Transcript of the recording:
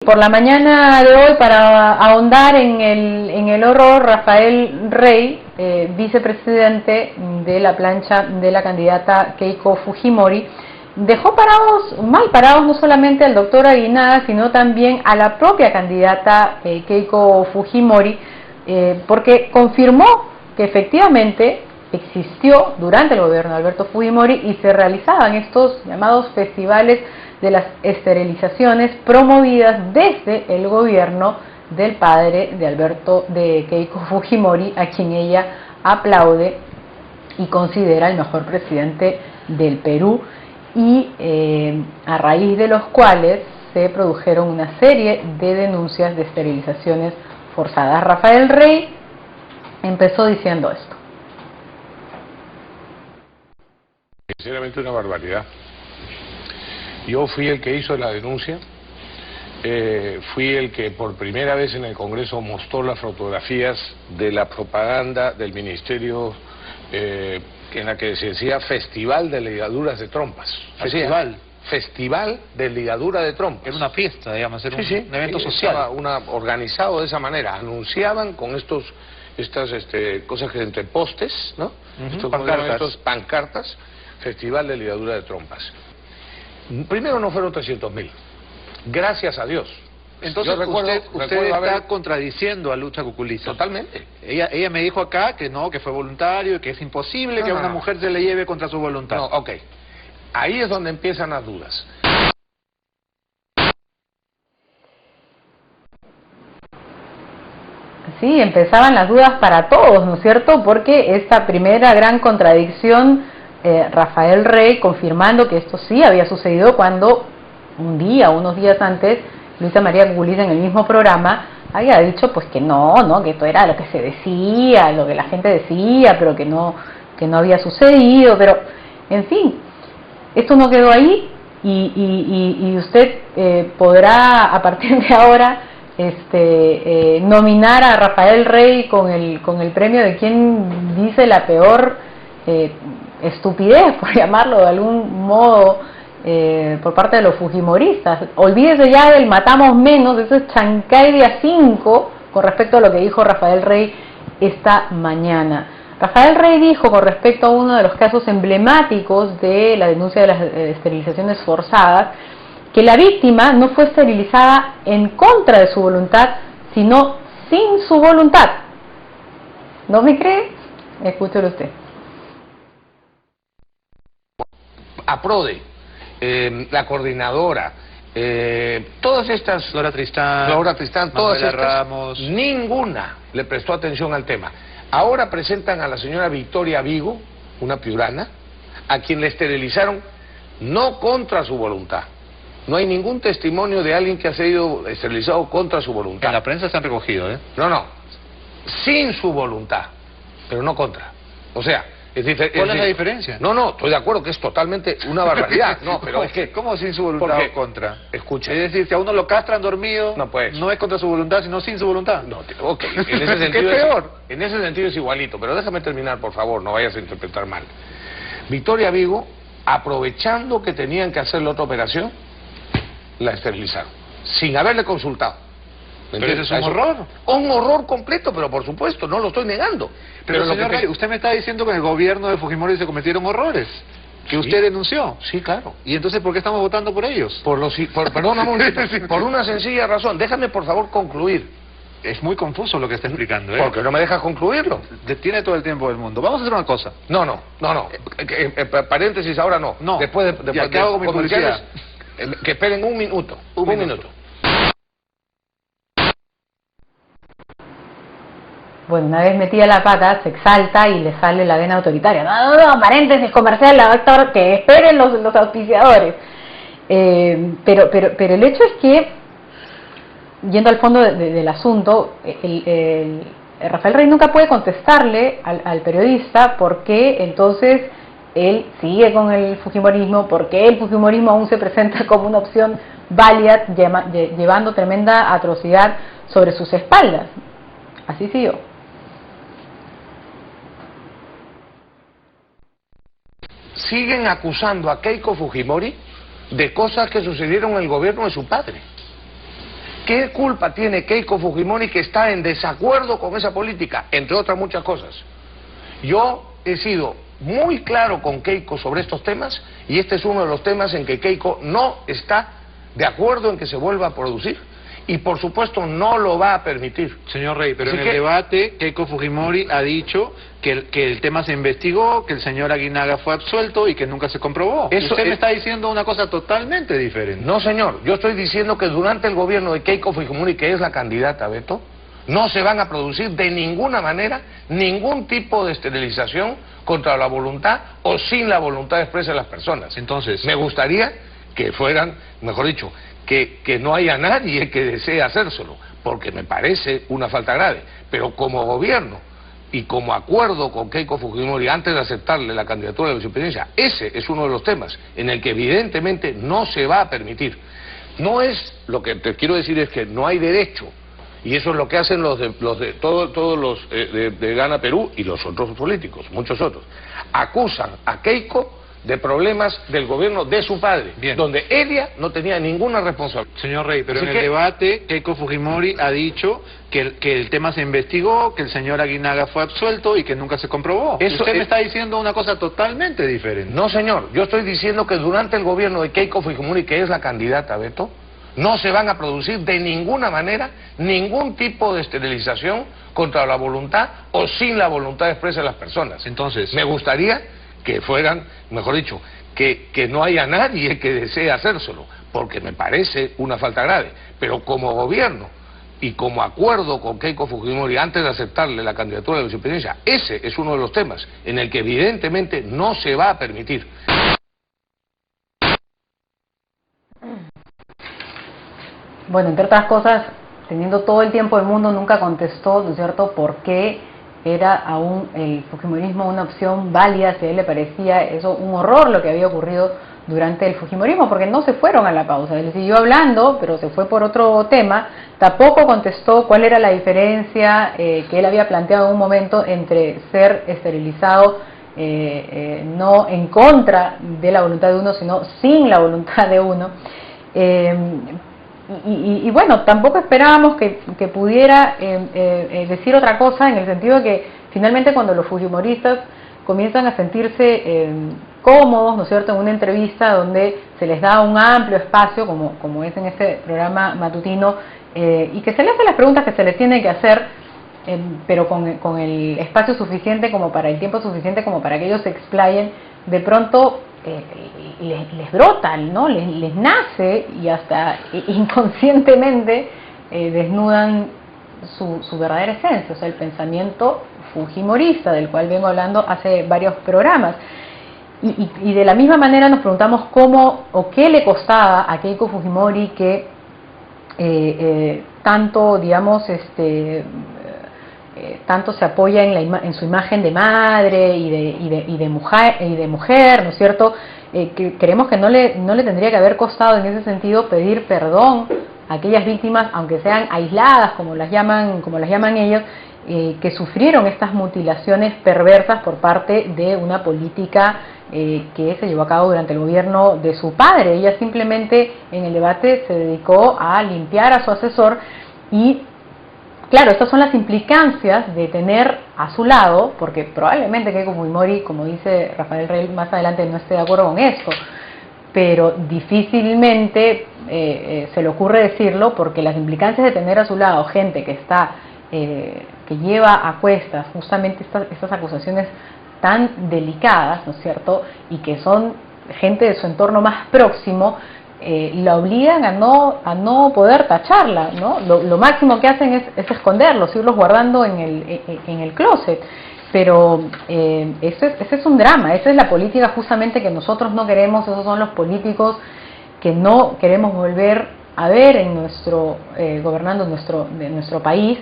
por la mañana de hoy, para ahondar en el horror, Rafael Rey, vicepresidente de la plancha de la candidata Keiko Fujimori, dejó mal parados no solamente al doctor Aguinaga, sino también a la propia candidata Keiko Fujimori, porque confirmó que efectivamente existió durante el gobierno de Alberto Fujimori y se realizaban estos llamados festivales de las esterilizaciones promovidas desde el gobierno del padre de Keiko Fujimori, a quien ella aplaude y considera el mejor presidente del Perú, y a raíz de los cuales se produjeron una serie de denuncias de esterilizaciones forzadas. Rafael Rey empezó diciendo esto. Sinceramente una barbaridad. Yo fui el que hizo la denuncia, fui el que por primera vez en el Congreso mostró las fotografías de la propaganda del Ministerio en la que se decía Festival de Ligaduras de Trompas. Festival de Ligadura de Trompas. Era una fiesta, digamos, era un evento social. Estaba organizado de esa manera. Anunciaban con estas cosas que entre postes, ¿no? Estos pancartas, Festival de Ligadura de Trompas. Primero no fueron 300.000, gracias a Dios. Entonces usted está contradiciendo a Lucha Cuculiza. Totalmente. Ella me dijo acá que no, que fue voluntario, que es imposible que a una mujer se le lleve contra su voluntad. No, ok. Ahí es donde empiezan las dudas. Sí, empezaban las dudas para todos, ¿no es cierto? Porque esta primera gran contradicción, Rafael Rey confirmando que esto sí había sucedido cuando unos días antes, Luisa María Cuculiza en el mismo programa había dicho pues que no, que esto era lo que se decía, lo que la gente decía, pero que no había sucedido, pero en fin, esto no quedó ahí y usted podrá a partir de ahora nominar a Rafael Rey con el premio de quien dice la peor estupidez, por llamarlo de algún modo, por parte de los fujimoristas. Olvídese ya del matamos menos, eso es Chancay de A5 con respecto a lo que dijo Rafael Rey esta mañana. Rafael Rey dijo con respecto a uno de los casos emblemáticos de la denuncia de las esterilizaciones forzadas, que la víctima no fue esterilizada en contra de su voluntad, sino sin su voluntad. ¿No me cree? Escúchelo usted. APRODE, la coordinadora, todas estas... Flora Tristán, todas estas, Ramos. Ninguna le prestó atención al tema. Ahora presentan a la señora Victoria Vigo, una piurana, a quien le esterilizaron no contra su voluntad. No hay ningún testimonio de alguien que ha sido esterilizado contra su voluntad. En la prensa se han recogido, ¿eh? No, sin su voluntad, pero no contra. O sea, ¿cuál es la diferencia? No, estoy de acuerdo que es totalmente una barbaridad. No, pero es que... ¿Cómo sin su voluntad o contra? Escucha. Es decir, si a uno lo castran dormido, no es contra su voluntad, sino sin su voluntad. No, ok, en ese sentido es peor. En ese sentido es igualito, pero déjame terminar, por favor, no vayas a interpretar mal. Victoria Vigo, aprovechando que tenían que hacer la otra operación, la esterilizaron, sin haberle consultado. Pero eso es un horror. Un horror completo, pero por supuesto, no lo estoy negando. Pero señor Rey, usted me está diciendo que en el gobierno de Fujimori se cometieron horrores, que usted denunció. Sí, claro. ¿Y entonces por qué estamos votando por ellos? Perdóname un momento, por una sencilla razón. Déjame por favor concluir. Es muy confuso lo que está explicando, ¿eh? ¿Por qué no me dejas concluirlo? Tiene todo el tiempo del mundo. Vamos a hacer una cosa. No. Paréntesis, ahora no. No. Después ¿qué hago con mi publicidad? Que esperen un minuto. Un minuto. Bueno, una vez metida la pata, se exalta y le sale la vena autoritaria. No, paréntesis comercial, doctor, que esperen los auspiciadores. Pero el hecho es que, yendo al fondo del asunto, Rafael Rey nunca puede contestarle al periodista por qué entonces él sigue con el fujimorismo, por qué el fujimorismo aún se presenta como una opción válida, llevando tremenda atrocidad sobre sus espaldas. Así siguió. Siguen acusando a Keiko Fujimori de cosas que sucedieron en el gobierno de su padre. ¿Qué culpa tiene Keiko Fujimori que está en desacuerdo con esa política? Entre otras muchas cosas. Yo he sido muy claro con Keiko sobre estos temas y este es uno de los temas en que Keiko no está de acuerdo en que se vuelva a producir y por supuesto no lo va a permitir. Señor Rey, pero Así en el debate Keiko Fujimori ha dicho que el tema se investigó, que el señor Aguinaga fue absuelto y que nunca se comprobó. Usted me está diciendo una cosa totalmente diferente. No, señor, yo estoy diciendo que durante el gobierno de Keiko Fujimori, que es la candidata, Beto, no se van a producir de ninguna manera ningún tipo de esterilización contra la voluntad o sin la voluntad expresa de las personas. Entonces, me gustaría que fueran, mejor dicho, que no haya nadie que desee hacérselo, porque me parece una falta grave. Pero como gobierno y como acuerdo con Keiko Fujimori antes de aceptarle la candidatura de la vicepresidencia, ese es uno de los temas en el que evidentemente no se va a permitir. No es, lo que te quiero decir es que no hay derecho, y eso es lo que hacen todos los de Gana Perú y los otros políticos, muchos otros. Acusan a Keiko de problemas del gobierno de su padre, donde ella no tenía ninguna responsabilidad. Señor Rey, pero en el debate Keiko Fujimori ha dicho que el tema se investigó, que el señor Aguinaga fue absuelto y que nunca se comprobó. Usted me está diciendo una cosa totalmente diferente. No, señor, yo estoy diciendo que durante el gobierno de Keiko Fujimori, que es la candidata, Beto, no se van a producir de ninguna manera ningún tipo de esterilización contra la voluntad o sin la voluntad expresa de las personas. Entonces, me gustaría que fueran, mejor dicho, que no haya nadie que desee hacérselo, porque me parece una falta grave. Pero como gobierno y como acuerdo con Keiko Fujimori antes de aceptarle la candidatura de la vicepresidencia, ese es uno de los temas en el que evidentemente no se va a permitir. Bueno, entre otras cosas, teniendo todo el tiempo del mundo, nunca contestó, ¿no es cierto?, por qué era aún el fujimorismo una opción válida, si a él le parecía eso un horror lo que había ocurrido durante el fujimorismo, porque no se fueron a la pausa, él siguió hablando, pero se fue por otro tema, tampoco contestó cuál era la diferencia que él había planteado en un momento entre ser esterilizado no en contra de la voluntad de uno, sino sin la voluntad de uno. Y bueno, tampoco esperábamos que pudiera decir otra cosa, en el sentido de que finalmente cuando los fujimoristas comienzan a sentirse cómodos, ¿no es cierto?, en una entrevista donde se les da un amplio espacio, como es en este programa matutino, y que se les hace las preguntas que se les tiene que hacer, pero con el espacio suficiente como para, el tiempo suficiente como para que ellos se explayen, de pronto les brota, ¿no? Les nace y hasta inconscientemente desnudan su verdadera esencia, o sea, el pensamiento fujimorista, del cual vengo hablando hace varios programas. Y de la misma manera nos preguntamos cómo o qué le costaba a Keiko Fujimori que tanto, digamos, tanto se apoya en su imagen de madre y de mujer, ¿no es cierto? Que creemos que no le tendría que haber costado en ese sentido pedir perdón a aquellas víctimas, aunque sean aisladas, como las llaman ellos, que sufrieron estas mutilaciones perversas por parte de una política que se llevó a cabo durante el gobierno de su padre. Ella simplemente en el debate se dedicó a limpiar a su asesor y claro, estas son las implicancias de tener a su lado, porque probablemente Keiko Fujimori, como dice Rafael Rey más adelante, no esté de acuerdo con esto, pero difícilmente se le ocurre decirlo, porque las implicancias de tener a su lado gente que está que lleva a cuestas justamente estas acusaciones tan delicadas, ¿no es cierto?, y que son gente de su entorno más próximo, la obligan a no poder tacharla, ¿no? Lo máximo que hacen es esconderlos, irlos guardando en el closet. Pero ese es un drama, esa es la política justamente que nosotros no queremos, esos son los políticos que no queremos volver a ver en gobernando nuestro país.